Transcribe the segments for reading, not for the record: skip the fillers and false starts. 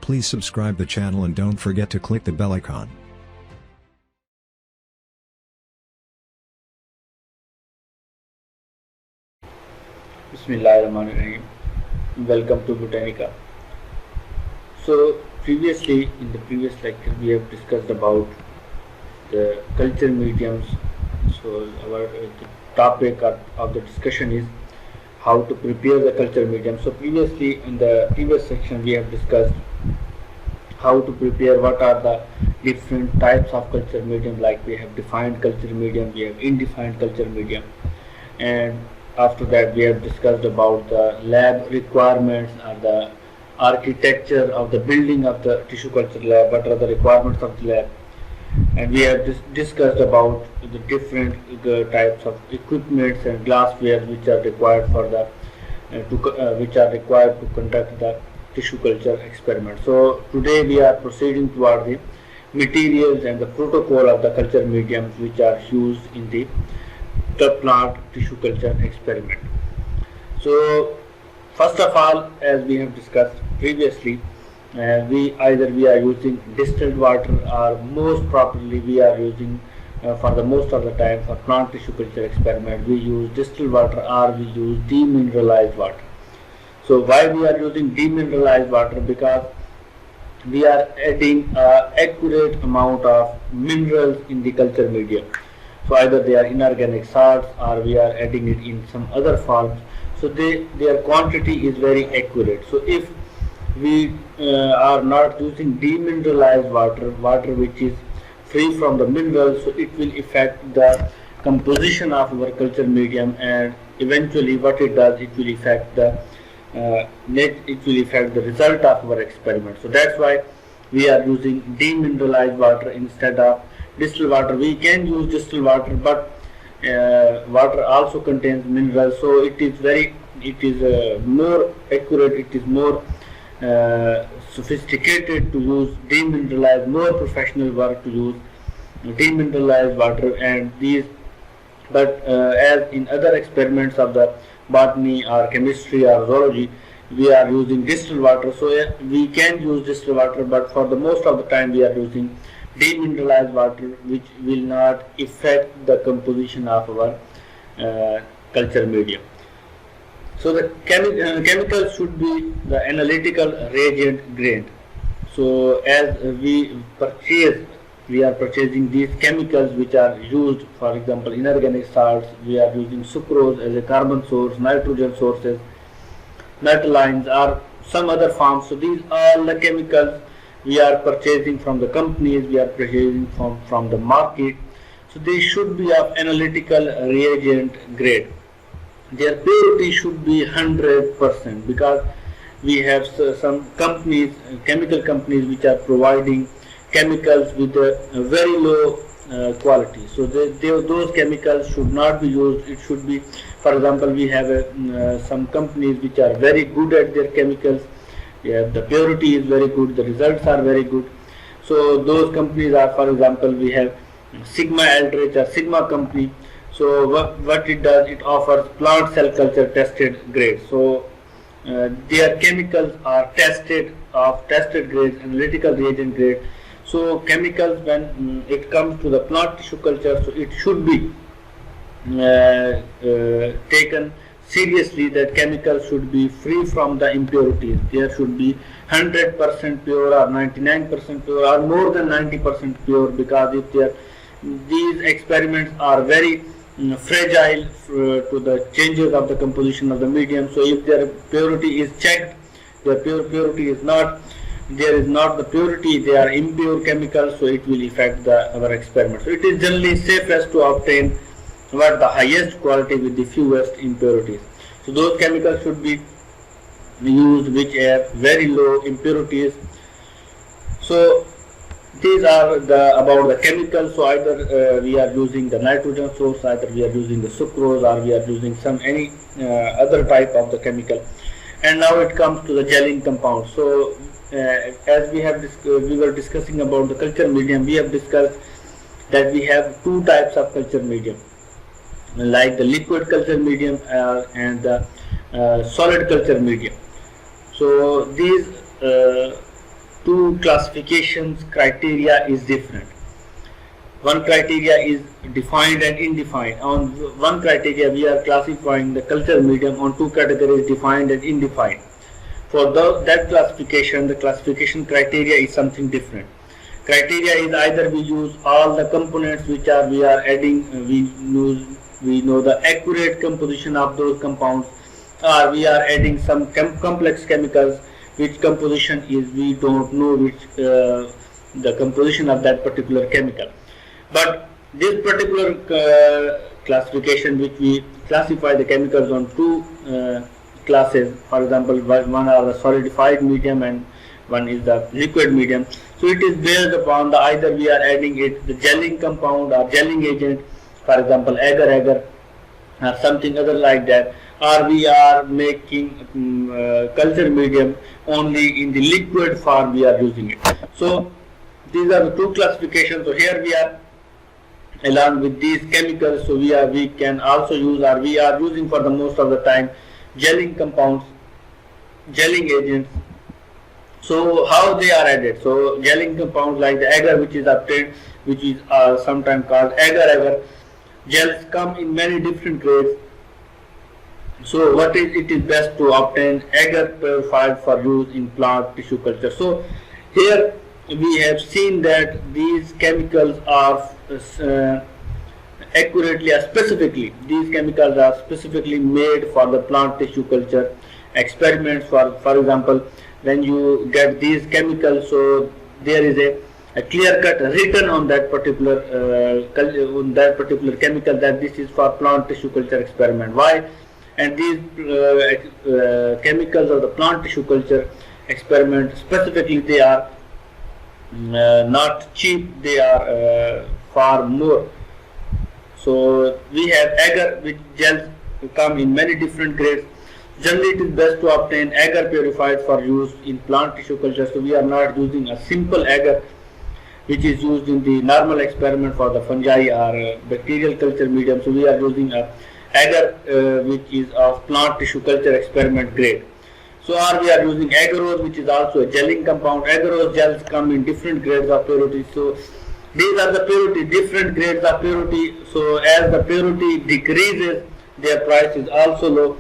Please subscribe the channel and don't forget to click the bell icon. Bismillahirrahmanirrahim. Welcome to Botanica. So previously, in the previous lecture, we have discussed about the culture mediums. So our the topic of the discussion is how to prepare the culture medium. So previously, in the previous section, we have discussed how to prepare, what are the different types of culture medium, like we have defined culture medium, we have indefined culture medium, and after that we have discussed about the lab requirements or the architecture of the building of the tissue culture lab, what are the requirements of the lab, and we have discussed about the different types of equipments and glassware which are required for the which are required to conduct the tissue culture experiment. So today we are proceeding toward the materials and the protocol of the culture mediums which are used in the plant tissue culture experiment. So first of all, as we have discussed previously, we are using distilled water, or most properly we are using for the most of the time for plant tissue culture experiment we use distilled water, or we use demineralized water. So why we are using demineralized water? Because we are adding accurate amount of minerals in the culture medium. So either they are inorganic salts or we are adding it in some other forms. So their quantity is very accurate. So if we are not using demineralized water which is free from the minerals, so it will affect the composition of our culture medium, and eventually what it does, it will affect the result of our experiment. So that's why we are using demineralized water instead of distilled water. We can use distilled water, but water also contains minerals, so it is more accurate, it is more sophisticated to use demineralized, more professional work to use demineralized water. And these, but as in other experiments of the botany or chemistry or zoology, we are using distilled water. So we can use distilled water, but for the most of the time we are using demineralized water, which will not affect the composition of our culture medium. So the chemicals should be the analytical reagent grade. So as we are purchasing these chemicals which are used, for example inorganic salts, we are using sucrose as a carbon source, nitrogen sources, metallines, or some other forms. So these are the chemicals we are purchasing from the companies, we are purchasing from the market. So they should be of analytical reagent grade. Their purity should be 100%, because we have some companies, chemical companies, which are providing chemicals with a very low quality. So those chemicals should not be used. It should be, for example, we have some companies which are very good at their chemicals. The purity is very good, the results are very good. So those companies are, for example, we have Sigma Aldrich or Sigma company. So what it does, it offers plant cell culture tested grade. So their chemicals are tested grades, analytical reagent grade. So chemicals, when it comes to the plant tissue culture, so it should be taken seriously, that chemicals should be free from the impurities. There should be 100% pure or 99% pure or more than 90% pure, because if these experiments are very fragile to the changes of the composition of the medium. So if their purity is checked, their purity is not, there is not the purity, they are impure chemicals, so it will affect our experiment. So it is generally safest to obtain what the highest quality with the fewest impurities. So those chemicals should be used which have very low impurities. So these are about the chemicals. So either we are using the nitrogen source, either we are using the sucrose, or we are using any other type of the chemical. And now it comes to the gelling compound. So as we were discussing about the culture medium, we have discussed that we have two types of culture medium, like the liquid culture medium and the solid culture medium. So these two classifications criteria is different. One criteria is defined and indefined. On one criteria we are classifying the culture medium, on two categories, defined and indefined. For that classification, the classification criteria is something different. Criteria is either we use all the components which we are adding, we know the accurate composition of those compounds, or we are adding some complex chemicals which composition is we don't know which the composition of that particular chemical. But this particular classification, which we classify the chemicals on two classes, for example, one are the solidified medium and one is the liquid medium. So it is based upon the either we are adding it the gelling compound or gelling agent, for example agar-agar or something other like that, or we are making culture medium only in the liquid form we are using it. So these are the two classifications. So here we are along with these chemicals, so we can also use, or we are using for the most of the time, gelling compounds, gelling agents. So how they are added? So gelling compounds like the agar which is obtained, which is sometimes called agar-agar. Gels come in many different grades. So it is best to obtain agar purified for use in plant tissue culture. So here we have seen that these chemicals are these chemicals are specifically made for the plant tissue culture experiments. For example, when you get these chemicals, so there is a clear cut written on that particular chemical that this is for plant tissue culture experiment. Why? And these chemicals of the plant tissue culture experiment specifically, they are not cheap, they are far more. So we have agar which gels come in many different grades. Generally it is best to obtain agar purified for use in plant tissue culture. So we are not using a simple agar which is used in the normal experiment for the fungi or bacterial culture medium. So we are using a agar which is of plant tissue culture experiment grade. So we are using agarose, which is also a gelling compound. Agarose gels come in different grades of purity. So these are the purity, different grades of purity. So as the purity decreases, their price is also low.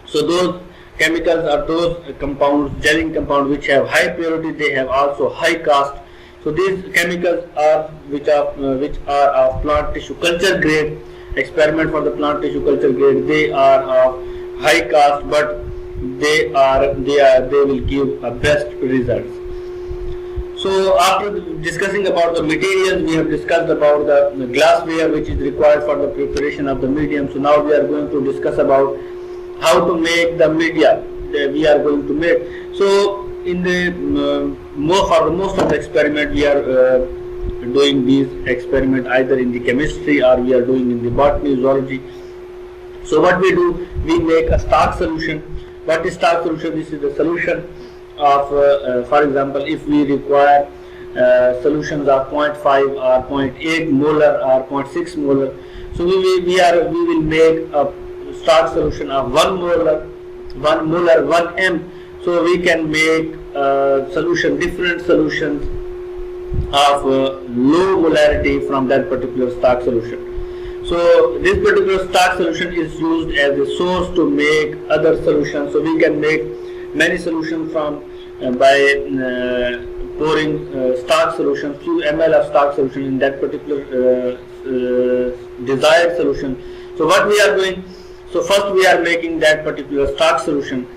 So those chemicals are those compounds, gelling compounds which have high purity, they have also high cost. So these chemicals are which are of plant tissue culture grade, experiment for the plant tissue culture grade. They are of high cost, but they will give a best results. So after discussing about the materials, we have discussed about the glassware which is required for the preparation of the medium. So now we are going to discuss about how to make the media that we are going to make. So in the for the most of the experiment, we are doing these experiment either in the chemistry or we are doing in the botany, zoology. So what we do, we make a stark solution. What is stark solution? This is the solution of, for example, if we require solutions of 0.5 or 0.8 molar or 0.6 molar, so we will make a stark solution of 1 molar, 1 m. So we can make different solutions of low molarity from that particular stark solution. So this particular stark solution is used as a source to make other solutions. So we can make many solutions from by pouring stark solution, few ml of stark solution in that particular desired solution. So what we are doing? So first we are making that particular stark solution.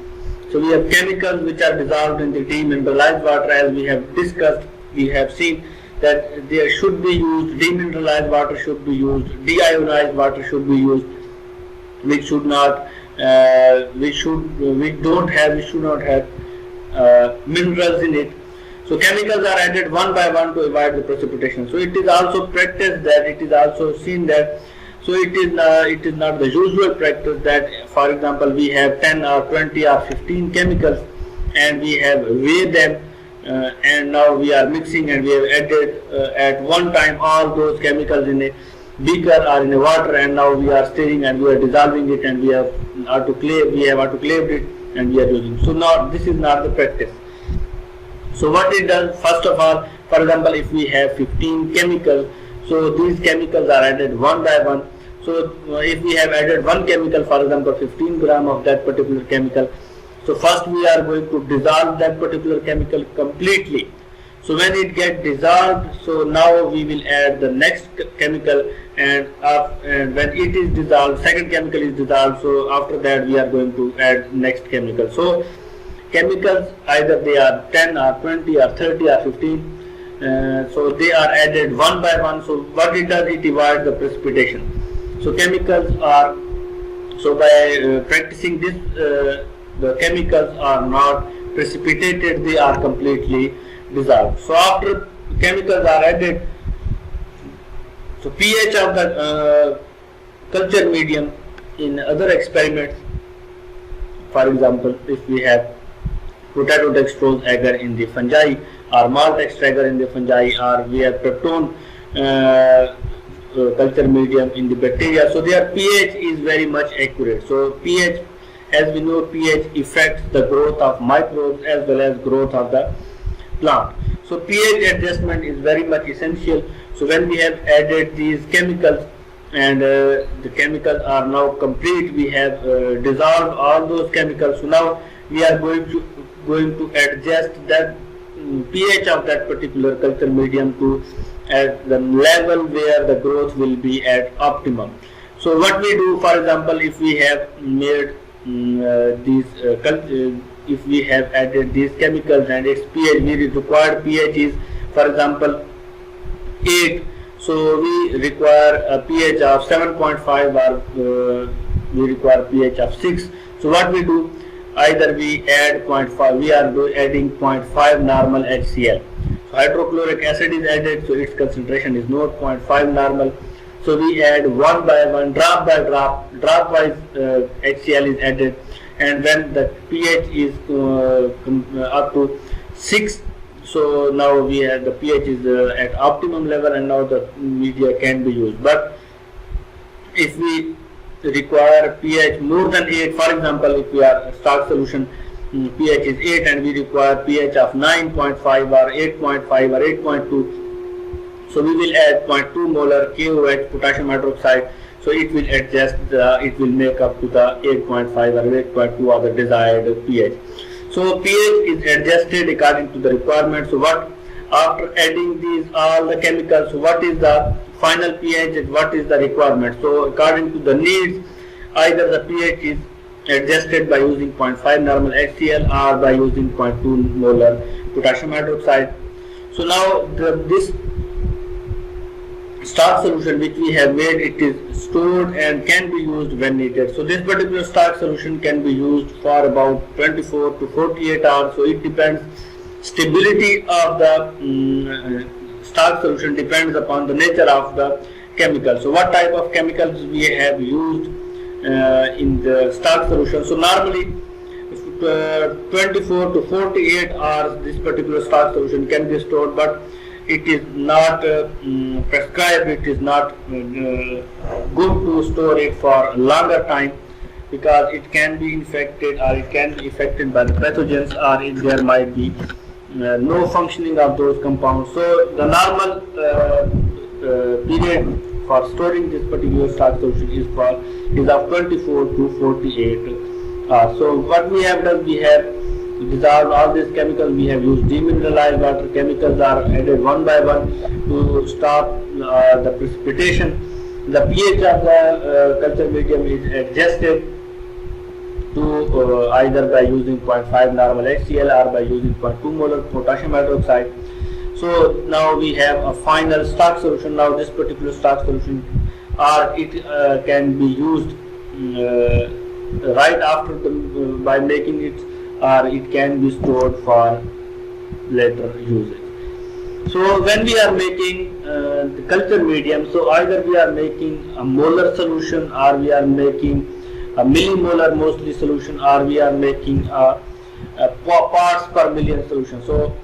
So we have chemicals which are dissolved in the demineralized water. As we have discussed, we have seen that there should be used, demineralized water should be used, deionized water should be used, which should not, we should not have minerals in it. So chemicals are added one by one to avoid the precipitation. So it is also practiced that, it is also seen that, so it is not the usual practice that, for example, we have 10 or 20 or 15 chemicals and we have weighed them and now we are mixing and we have added at one time all those chemicals in a beaker or in a water, and now we are stirring and we are dissolving it and we have autoclaved it and we are using. So now this is not the practice. So what it does, first of all, for example, if we have 15 chemicals, so these chemicals are added one by one. So if we have added one chemical, for example 15 gram of that particular chemical, so first we are going to dissolve that particular chemical completely. So when it gets dissolved, so now we will add the next chemical, and when it is dissolved, second chemical is dissolved, so after that we are going to add next chemical. So chemicals, either they are 10 or 20 or 30 or 15, so they are added one by one. So what it does, it avoids the precipitation. So chemicals are, so by practicing this, the chemicals are not precipitated, they are completely dissolved. So after chemicals are added, so pH of the culture medium in other experiments, for example, if we have potato dextrose agar in the fungi, or maltodextrin agar in the fungi, or we have peptone culture medium in the bacteria, so their pH is very much accurate. So pH, as we know, pH affects the growth of microbes as well as growth of the plant. So pH adjustment is very much essential. So when we have added these chemicals, and the chemicals are now complete, we have dissolved all those chemicals, so now we are going to adjust that pH of that particular culture medium to at the level where the growth will be at optimum. So what we do, for example, if we have made if we have added these chemicals and its pH, we required pH is, for example, 8, so we require a pH of 7.5, or we require pH of 6. So what we do, either we add 0.5, we are adding 0.5 normal HCl. So hydrochloric acid is added, so its concentration is not 0.5 normal. So we add one by one, drop by drop, wise HCl is added, and when the pH is up to 6, so now we have the pH is at optimum level, and now the media can be used. But if we require pH more than 8, for example, if we are starch solution, pH is 8 and we require pH of 9.5 or 8.5 or 8.2, so we will add 0.2 molar KOH, potassium hydroxide, so it will adjust, it will make up to the 8.5 or 8.2 of the desired pH. So pH is adjusted according to the requirement. So what, after adding these all the chemicals, so what is the final pH and what is the requirement? So according to the needs, either the pH is adjusted by using 0.5 normal HCl or by using 0.2 molar potassium hydroxide. So now this starch solution which we have made, it is stored and can be used when needed. So this particular starch solution can be used for about 24 to 48 hours. So it depends, stability of the starch solution depends upon the nature of the chemical. So what type of chemicals we have used in the starch solution. So normally 24 to 48 hours this particular starch solution can be stored, but it is not prescribed, it is not good to store it for a longer time, because it can be infected or it can be affected by the pathogens, or if there might be no functioning of those compounds. So the normal period for storing this particular starch solution is of 24 to 48 hours. So what we have done, we have dissolved all these chemicals, we have used demineralized water, chemicals are added one by one to stop the precipitation. The pH of the culture medium is adjusted to either by using 0.5 normal HCl or by using 0.2 molar potassium hydroxide. So now we have a final starch solution. Now this particular starch solution, or it can be used right after by making it, or it can be stored for later usage. So when we are making the culture medium, so either we are making a molar solution, or we are making a millimolar mostly solution, or we are making a parts per million solution. So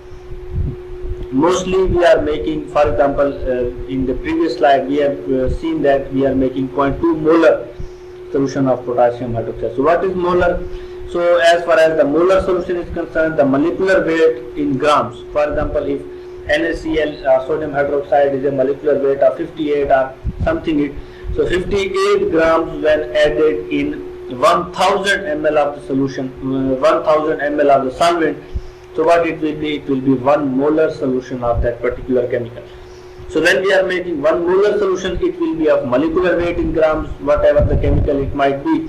mostly we are making, for example, in the previous slide we have seen that we are making 0.2 molar solution of potassium hydroxide. So what is molar? So as far as the molar solution is concerned, the molecular weight in grams, for example, if NaCl sodium hydroxide is a molecular weight of 58 or something, so 58 grams when added in 1000 ml of the solution, 1000 ml of the solvent, so what it will be? It will be 1 molar solution of that particular chemical. So when we are making 1 molar solution, it will be of molecular weight in grams, whatever the chemical it might be,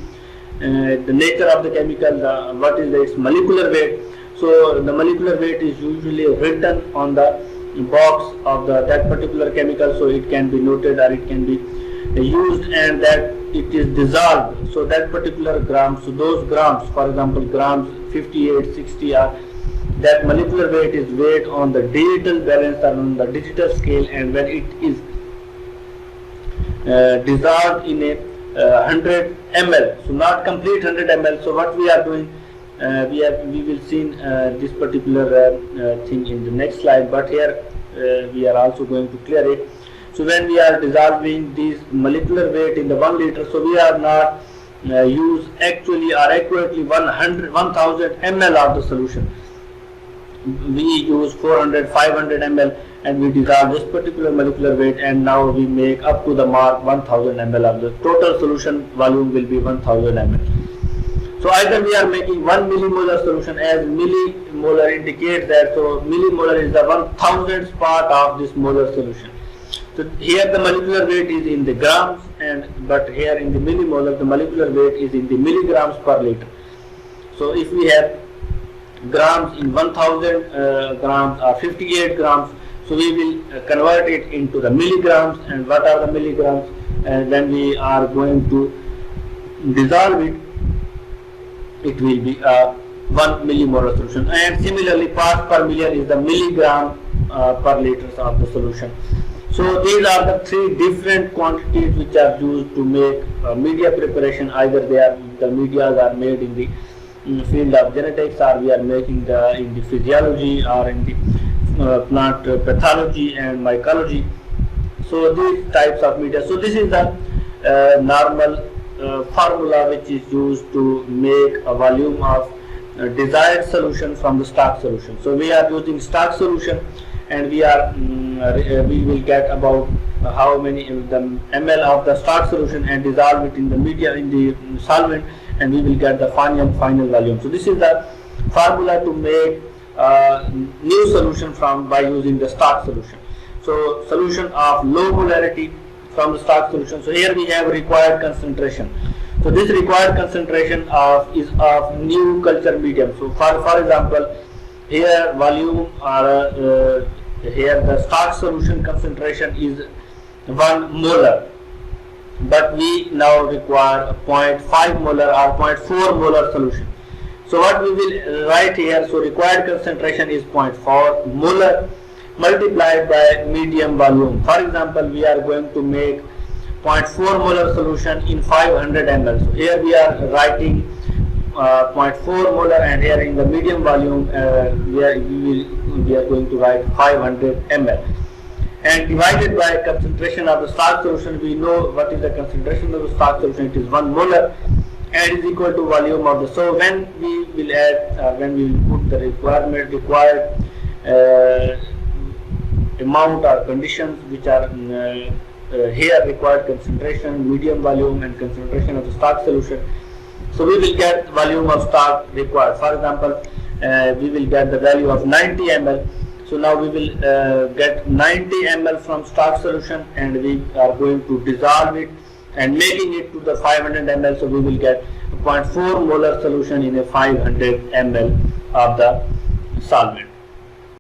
the nature of the chemical, what is its molecular weight. So the molecular weight is usually written on the box of that particular chemical, so it can be noted or it can be used, and that it is dissolved. So that particular grams, so those grams, for example, grams 58, 60 are that molecular weight is weighed on the digital balance or on the digital scale, and when it is dissolved in a 100 ml, so not complete 100 ml. So what we are doing, we will see this particular thing in the next slide, but here we are also going to clear it. So when we are dissolving this molecular weight in the 1 liter, so we are not use actually or accurately 1000 ml of the solution. We use 400, 500 ml, and we dissolve this particular molecular weight, and now we make up to the mark 1000 ml of the total solution volume will be 1000 ml. So either we are making 1 millimolar solution, as millimolar indicates that, so millimolar is the 1000th part of this molar solution. So here the molecular weight is in the grams, but here in the millimolar the molecular weight is in the milligrams per liter. So if we have grams in 1000 grams or 58 grams, so we will convert it into the milligrams. And what are the milligrams? And when we are going to dissolve it, it will be 1 millimolar solution. And similarly, parts per million is the milligram per liters of the solution. So these are the 3 different quantities which are used to make media preparation. Either the medias are made in the field of genetics, or we are making in the physiology, or in the plant pathology and mycology. So these types of media. So this is the normal formula which is used to make a volume of desired solution from the stock solution. So we are using stock solution, and we will get about how many the ml of the stock solution and dissolve it in the media, in the solvent, and we will get the final volume. So this is the formula to make new solution by using the stock solution. So solution of low molarity from the stock solution. So here we have required concentration. So this required concentration is of new culture medium. So for example, here volume or here the stock solution concentration is 1 molar, but we now require 0.5 molar or 0.4 molar solution. So what we will write here, so required concentration is 0.4 molar multiplied by medium volume. For example, we are going to make 0.4 molar solution in 500 ml. So here we are writing 0.4 molar, and here in the medium volume we are going to write 500 ml. And divided by concentration of the stock solution, we know what is the concentration of the stock solution. It is 1 molar, and is equal to volume of the. So when we will add, when we will put the required amount or conditions which are here required concentration, medium volume, and concentration of the stock solution. So we will get volume of stock required. For example, we will get the value of 90 ml. So now we will get 90 ml from stock solution, and we are going to dissolve it and making it to the 500 ml. So we will get 0.4 molar solution in a 500 ml of the solvent.